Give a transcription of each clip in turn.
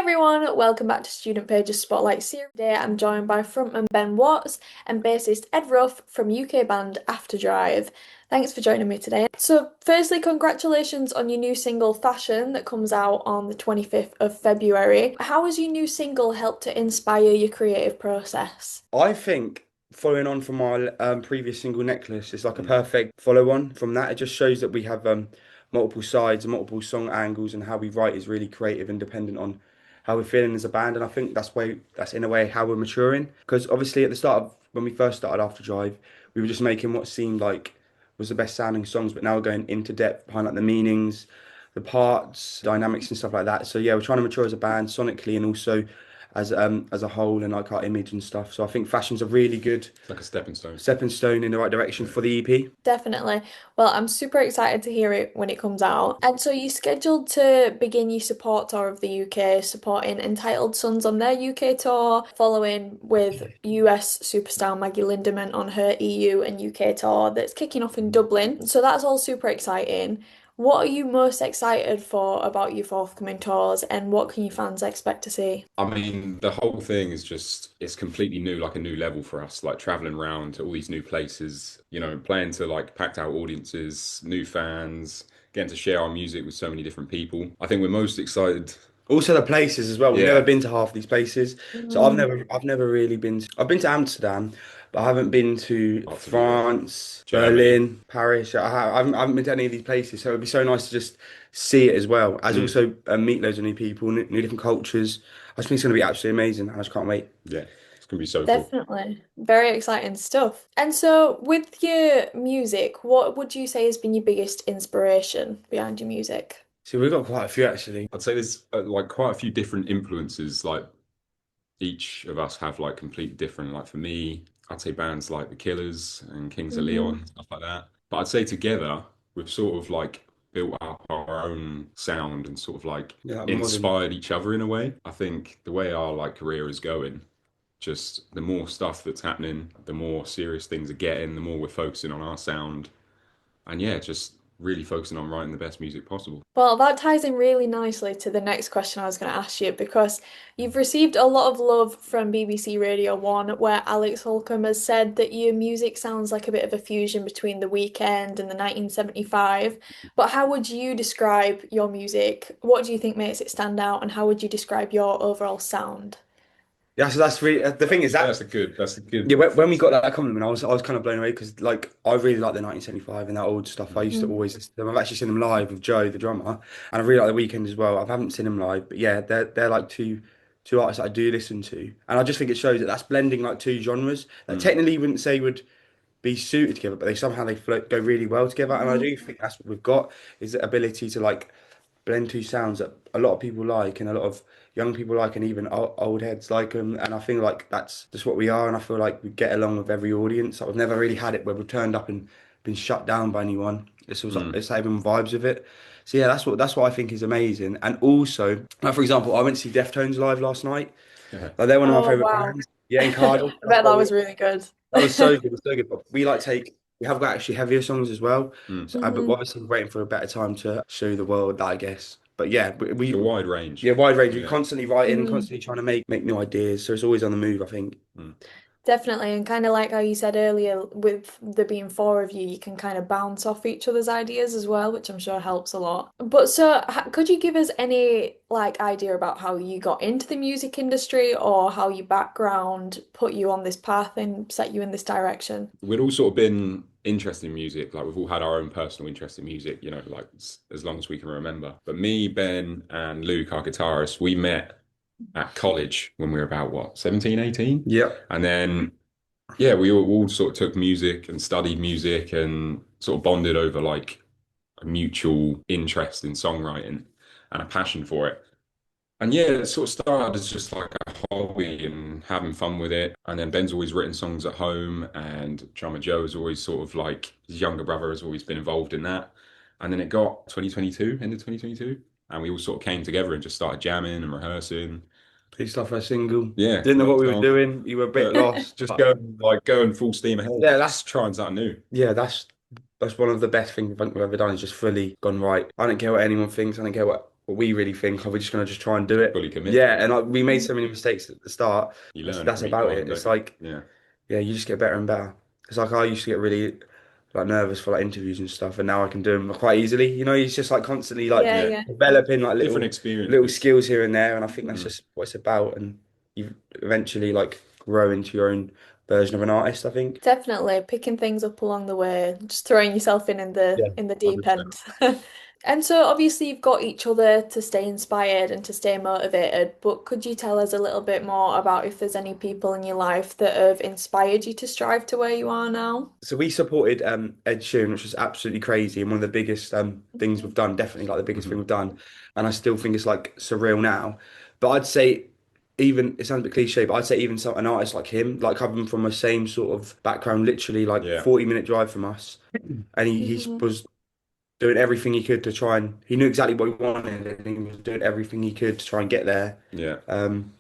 Everyone, welcome back to Student Pages Spotlight Series. Today I'm joined by frontman Ben Watts and bassist Ed Ruff from UK band AFTERDRIVE. Thanks for joining me today. So, firstly, congratulations on your new single Fashion that comes out on the 25th of February. How has your new single helped to inspire your creative process? I think following on from our previous single Necklace, it's like a perfect follow on from that. It just shows that we have multiple sides and multiple song angles, and how we write is really creative and dependent on how we're feeling as a band. And I think that's in a way how we're maturing. Because obviously at the start of when we first started After Drive, we were just making what seemed like was the best sounding songs, but now we're going into depth behind like the meanings, the parts, dynamics and stuff like that. So yeah, we're trying to mature as a band sonically and also as a whole and like our image and stuff. So I think Fashion's a really good It's like a stepping stone. stepping stone in the right direction for the EP. Definitely. Well, I'm super excited to hear it when it comes out. And so you're scheduled to begin your support tour of the UK, supporting Entitled Sons on their UK tour, following with US superstar Maggie Lindemann on her EU and UK tour that's kicking off in Dublin. So that's all super exciting. What are you most excited for about your forthcoming tours, and what can your fans expect to see? I mean, the whole thing is just, it's completely new, like a new level for us, like traveling around to all these new places, playing to like packed out audiences, new fans, getting to share our music with so many different people. I think we're most excited. Also the places as well. We've never Yeah. been to half these places. So Mm. I've never really been I've been to Amsterdam, but I haven't been to After the US, France, Germany. Berlin, Paris. I haven't been to any of these places. So it'd be so nice to just see it as well. As Mm. also meet loads of new people, new different cultures. I just think it's going to be absolutely amazing. I just can't wait. Yeah, it's gonna be so cool. Definitely. Very exciting stuff. And so, with your music, what would you say has been your biggest inspiration behind your music? So we've got quite a few actually. I'd say there's like quite a few different influences. Like each of us have like completely different. Like for me, I'd say bands like The Killers and Kings of Hmm. Leon, stuff like that. But I'd say together we've sort of like built up our own sound and sort of like Yeah, like modern. inspired each other in a way. I think the way our like career is going, just the more stuff that's happening, the more serious things are getting, the more we're focusing on our sound. And yeah, just really focusing on writing the best music possible. Well, that ties in really nicely to the next question I was going to ask you because you've received a lot of love from BBC Radio 1, where Alex Holcomb has said that your music sounds like a bit of a fusion between The Weeknd and the 1975. But how would you describe your music? What do you think makes it stand out, and how would you describe your overall sound? Yeah, so that's really the thing is that That's a good yeah, when we got say. that compliment, I was kind of blown away because like I really like the 1975 and that old stuff. I used to Mm. always listen to them. I've actually seen them live with Joe, the drummer, and I really like The Weeknd as well. I haven't seen them live, but yeah, they're like two artists that I do listen to, and I just think it shows that that's blending like two genres that Mm, technically you wouldn't say would be suited together, but they float go really well together. And I Mhm. do think that's what we've got is the ability to like blend two sounds that a lot of people like and a lot of young people like and even old heads like them. And I feel like that's just what we are. And I feel like we get along with every audience. Like, we've never really had it where we've turned up and been shut down by anyone. It's always like mm. it's everyone vibes with it. So yeah, that's what I think is amazing. And also, like for example, I went to see Deftones live last night. Yeah. Like they're one of my Oh, favorite wow. bands. Yeah, in Cardiff. I bet that was really good. That was so good. It was so good. But we have got actually heavier songs as well. Mm. So, but Mhm. obviously we're waiting for a better time to show the world that, I guess. But yeah, It's a wide range. yeah, wide range. We're Yeah. constantly writing and Mm. constantly trying to make new ideas. So it's always on the move, I think. Mm. Definitely, and kind of like how you said earlier, with there being four of you, you can kind of bounce off each other's ideas as well, which I'm sure helps a lot. But so, could you give us any like idea about how you got into the music industry, or how your background put you on this path and set you in this direction? We'd all sort of been interested in music. Like we've all had our own personal interest in music, like as long as we can remember. But me, Ben, and Luke, our guitarist, we met at college when we were about what, 17, 18? Yeah. And then, yeah, we all sort of took music and studied music and sort of bonded over like a mutual interest in songwriting and a passion for it. And yeah, it sort of started as just like a hobby and having fun with it. And then Ben's always written songs at home, and drummer Joe has always sort of like his younger brother has always been involved in that. And then it got 2022, end of 2022, and we all sort of came together and just started jamming and rehearsing. Released our first single. Yeah, Didn't know what we locked were on, doing. You were a bit but lost. just But going full steam ahead, yeah, trying something new. that's one of the best things I think we've ever done is just fully gone right. I don't care what anyone thinks. I don't care what what we really think. Are we just gonna just try and do it? fully commit to Yeah, it. and like we made so many mistakes at the start. You learn That's from each about one, it. don't It's you? like Yeah. yeah, you just get better and better. It's like I used to get really like nervous for like interviews and stuff, and now I can do them quite easily. You know, it's just like constantly like Yeah, Yeah. yeah. developing like Different little experiences. skills here and there, and I think that's Mm. just what it's about. And you eventually like grow into your own version of an artist, I think. Definitely picking things up along the way, just throwing yourself Yeah, in the deep 100%. end. And so obviously you've got each other to stay inspired and to stay motivated, but could you tell us a little bit more about if there's any people in your life that have inspired you to strive to where you are now? So we supported Ed Sheeran, which was absolutely crazy and one of the biggest things Mhm. we've done, definitely like the biggest thing Hmm. we've done. And I still think it's like surreal now. But I'd say even it sounds a bit cliche, but I'd say even an artist like him, like coming from the same sort of background, literally like Yeah. 40-minute drive from us, and he Mhm. was doing everything he could to try and he knew exactly what he wanted and he was doing everything he could to try and get there. Yeah. Um,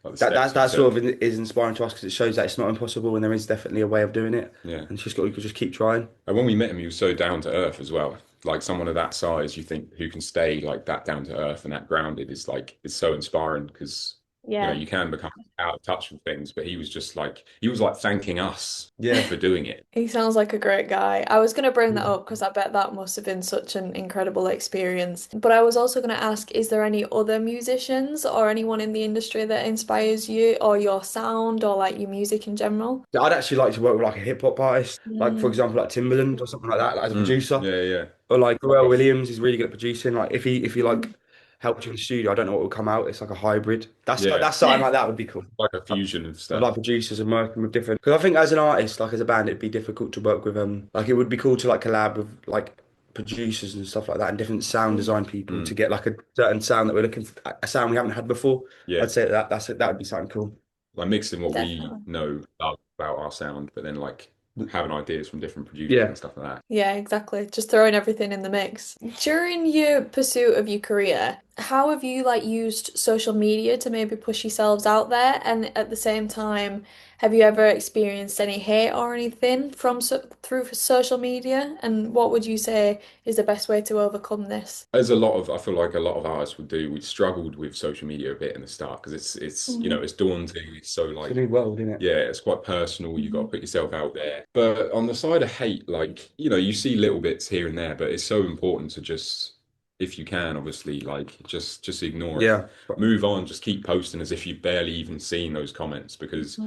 Like the that steps that he that sort took. of is inspiring to us because it shows that it's not impossible and there is definitely a way of doing it. Yeah. And you could just keep trying. And when we met him, he was so down to earth as well. Like someone of that size, you think who can stay like that down to earth and that grounded is like it's so inspiring because Yeah. you can become out of touch with things, but he was like thanking us Yeah. for doing it. He sounds like a great guy. I was going to bring that Yeah. up because I bet that must have been such an incredible experience. But I was also going to ask, is there any other musicians or anyone in the industry that inspires you or your sound or like your music in general? Yeah, I'd actually like to work with like a hip hop artist, like for Mm. example, like Timberland or something like that, like, as a Mm. producer. Yeah, yeah. Or like Pharrell Williams is really good at producing. Like if he like Mhm. helped you in the studio, I don't know what will come out. It's like a hybrid. Yeah. That's something like that would be cool. Like a fusion of Of stuff. like producers and working with different. Because I think as an artist, like as a band, it'd be difficult to work with. Like it would be cool to like collab with like producers and stuff like that, and different sound design people to Mm. get like a certain sound that we're looking for, a sound we haven't had before. Yeah. I'd say that's it. That would be something cool. Like mixing what we Definitely. know about our sound, but then like having ideas from different producers Yeah. and stuff like that. Yeah, exactly. Just throwing everything in the mix. During your pursuit of your career, how have you like used social media to maybe push yourselves out there? And at the same time, have you ever experienced any hate or anything from through social media? And what would you say is the best way to overcome this? As I feel like a lot of artists would do, we struggled with social media a bit in the start because Hmm. it's daunting. It's so It's a like, new world, isn't it? yeah, it's quite personal. You got to Hmm. put yourself out there. But on the side of hate, like, you see little bits here and there, but it's so important to just, if you can, obviously, like, just ignore it. Yeah. Move on, just keep posting as if you've barely even seen those comments because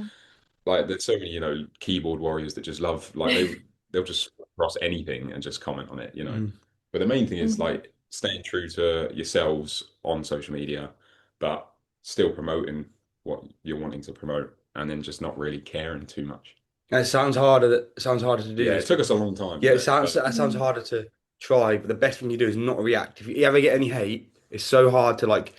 like there's so many, keyboard warriors that just love like they'll just cross anything and just comment on it. Mm. But the main thing is Hmm. like staying true to yourselves on social media, but still promoting what you're wanting to promote and then just not really caring too much. And it sounds harder. It sounds harder to do Yeah, it this. took us a long time, Yeah, didn't it? But that sounds harder to try. But the best thing you do is not react. If you ever get any hate, it's so hard to like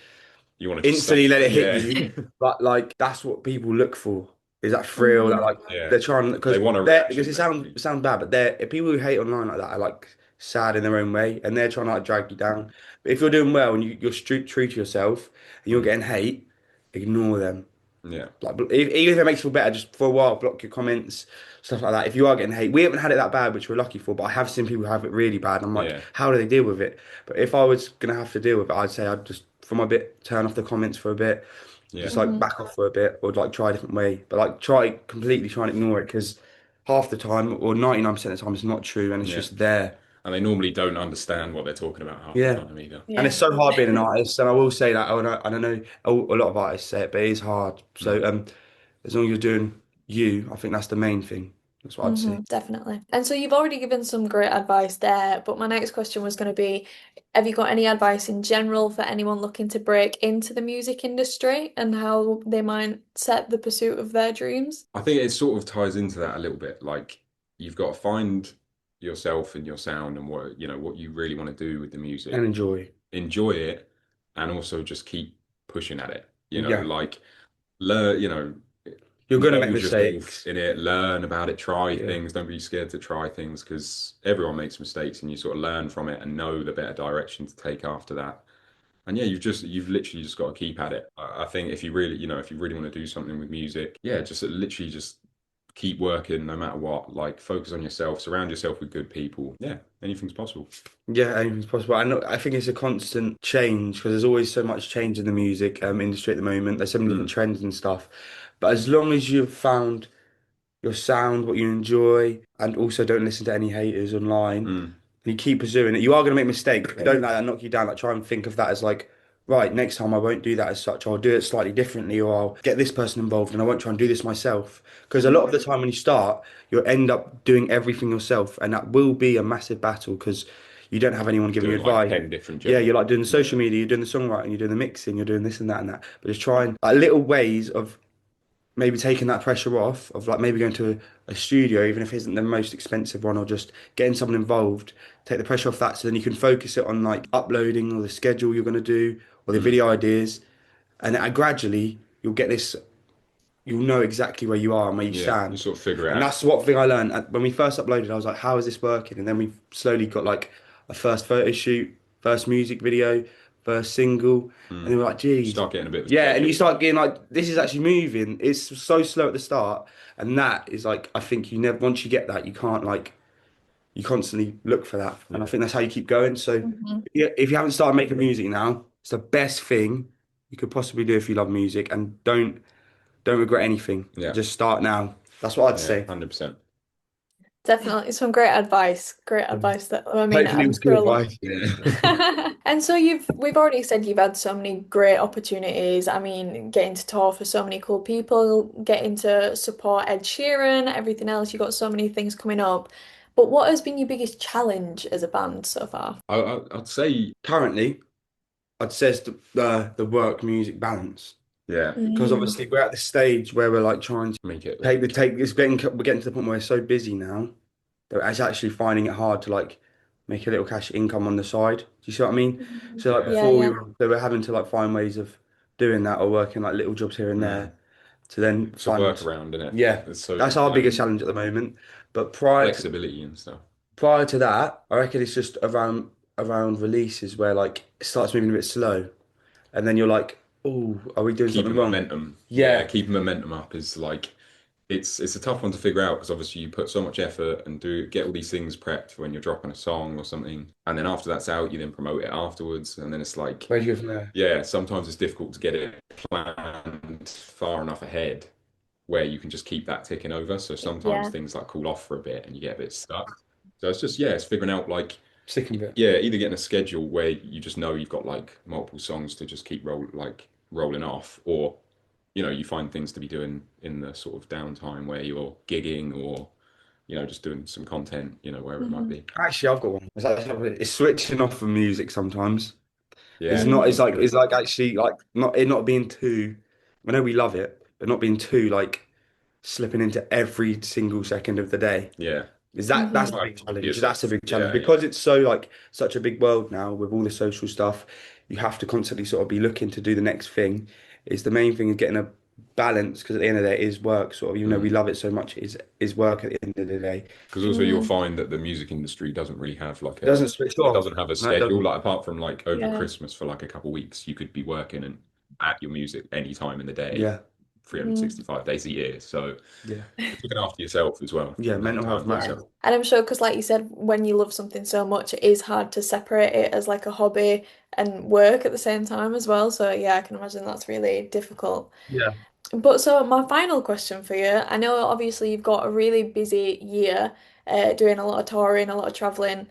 you want to just stop. instantly let it hit Yeah. you. But like that's what people look for is that thrill that Hmm. like Yeah. they're trying They because want a they're because reaction, it basically. sounds bad, but they're people who hate online like that are like sad in their own way and they're trying to like drag you down. But if you're doing well and you're true to yourself and you're Mm. getting hate, ignore them. Yeah. Like even if it makes you feel better, just for a while block your comments, stuff like that. If you are getting hate, we haven't had it that bad, which we're lucky for. But I have seen people have it really bad. And I'm like, Yeah. how do they deal with it? But if I was gonna have to deal with it, I'd say I'd just for my bit turn off the comments for a bit, Yeah. just like Hmm. back off for a bit, or like try a different way. But like try and ignore it because half the time or 99% of the time it's not true and it's Yeah. just there. And they normally don't understand what they're talking about half the Yeah. time either. And Yeah. it's so hard being an artist, and I will say that, and I know a lot of artists say it, but it is hard. Mm. So as long as you're doing you, I think that's the main thing. That's what I'd say. Definitely. And so you've already given some great advice there, but my next question was going to be, have you got any advice in general for anyone looking to break into the music industry and how they might set the pursuit of their dreams? I think it sort of ties into that a little bit. Like you've got to find yourself and your sound and what you really want to do with the And music. enjoy. Enjoy it and also just keep pushing at it. Yeah, Like learn, you're gonna make indulge yourself mistakes. in it, learn about it, try Yeah, things. Don't be scared to try things because everyone makes mistakes and you sort of learn from it and know the better direction to take after that. And yeah, you've literally just got to keep at it. I think if you really want to do something with music, yeah, just literally just keep working no matter what. Like focus on yourself, surround yourself with good people. Yeah, anything's possible. Yeah, anything's possible. I think it's a constant change because there's always so much change in the music industry at the moment. There's so many different Mm, trends and stuff. But as long as you've found your sound, what you enjoy, and also don't listen to any haters online, and mm, you keep pursuing it, you are going to make mistakes. Don't let that knock you down. Like try and think of that as like, right, next time I won't do that as such. I'll do it slightly differently, or I'll get this person involved, and I won't try and do this myself. Because a lot of the time when you start, you'll end up doing everything yourself, and that will be a massive battle because you don't have anyone giving you doing like advice. 10 different Yeah, jobs. you're like doing the Yeah. social media, you're doing the songwriting, you're doing the mixing, you're doing this and that and that. But just try and like little ways of maybe taking that pressure off of like maybe going to a studio, even if it isn't the most expensive one, or just getting someone involved, take the pressure off that so then you can focus it on like uploading or the schedule you're going to do or the Mm, video ideas. And gradually you'll get this, you'll know exactly where you are and where you yeah, you stand. sort of figure it And out. that's what thing I learned when we first uploaded. I was like, how is this working? And then we slowly got like a first photo shoot, first music video, first single. And Mm. then we're like, geez. Start getting a bit of a Yeah, and you schedule. start getting like, this is actually moving. It's so slow at the start. And that is like, I think you never, once you get that, you can't like, you constantly look for that. And I Yeah, think that's how you keep going. So Mhm. yeah, if you haven't started making music now, it's the best thing you could possibly do if you love music. And don't regret anything. yeah, Just start now. That's what I'd yeah, say. 100%. Definitely some great advice. Great advice that I mean, Hopefully it I'm was good sure a lot. advice. Yeah. And so we've already said you've had so many great opportunities. I mean, getting to tour for so many cool people, getting to support Ed Sheeran, everything else. You've got so many things coming up. But what has been your biggest challenge as a band so far? I'd say, Currently, I'd say it's the work music balance yeah, because Mm. obviously we're at the stage where we're like trying to make it take the like, take. We're getting to the point where we're so busy now that it's actually finding it hard to like make a little cash income on the side. Do you see what I mean? Mhm. So like yeah, Yeah, before yeah. so we're having to like find ways of doing that or working like little jobs here and mm. there to then It's a fund. workaround, isn't it? Yeah, It's so, that's our biggest challenge at the moment. But flexibility and stuff. prior to that, I reckon it's just around releases where like it starts moving a bit slow, and then you're like, oh, are we doing something Keeping wrong? momentum, yeah, Yeah, keeping momentum up is like it's a tough one to figure out because obviously you put so much effort and do get all these things prepped for when you're dropping a song or something, and then after that's out, you then promote it afterwards, and then it's like, where do you go from there? yeah, sometimes it's difficult to get it planned far enough ahead where you can just keep that ticking over. So sometimes Yeah. things like cool off for a bit and you get a bit stuck. So it's just, yeah, it's figuring out like, Sticking with it. yeah, either getting a schedule where you just know you've got like multiple songs to just keep rolling off, or you find things to be doing in the sort of downtime where you're gigging or just doing some content, wherever it might Mhm. be. Actually, I've got one. It's switching off from music sometimes. It's Yeah, not. Mm. It's like actually like not being too. I know we love it, but not being too like slipping into every single second of the day. yeah. Is that's Mhm. a big Like challenge. That's a yourself. big challenge Yeah, yeah. because it's so like such a big world now with all the social stuff. You have to constantly sort of be looking to do the next thing. Is the main thing is getting a balance because at the end of the day it is work. Sort of even though we Mm. love it so much, it is work at the end of the day. Because also you'll Mm. find that the music industry doesn't really have like It doesn't switch it off. doesn't have a No, it schedule. doesn't. Like apart from like over Yeah. Christmas for like a couple of weeks, you could be working and at your music any time in the day, Yeah, 365 days a year. So yeah, it's looking after yourself as well yeah. and having Mental health time for Yeah. massive. yourself. And I'm sure, because like you said, when you love something so much, it is hard to separate it as like a hobby and work at the same time as well. So yeah, I can imagine that's really difficult. Yeah. But so my final question for you, I know obviously you've got a really busy year, doing a lot of touring, a lot of traveling,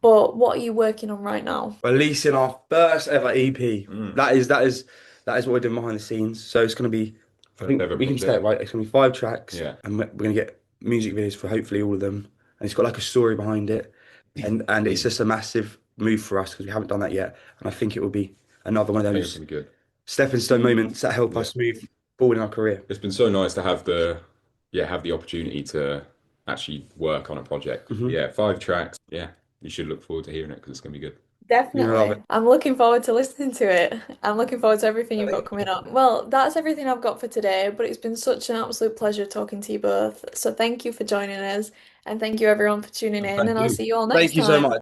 but what are you working on right now? Releasing our first ever EP. Mm. That is what we're doing behind the scenes. So it's going to be, I First think ever we can say it project. right. It's going to be 5 tracks, Yeah. and we're going to get music videos for hopefully all of them. And it's got like a story behind it, and it's Mm. just a massive move for us because we haven't done that yet. And I think it will be another one of I think it's those gonna be good. stepping stone moments that help Yeah. us move forward in our career. It's been so nice to have the opportunity to actually work on a project. Hmm. Yeah, 5 tracks. Yeah, you should look forward to hearing it because it's gonna be good. You're gonna love Definitely. it. I'm looking forward to listening to it. I'm looking forward to everything you've got coming up. Well, that's everything I've got for today, but it's been such an absolute pleasure talking to you both. So thank you for joining us, and thank you everyone for tuning in, Thank and I'll you. see you all next Thank you so time. much.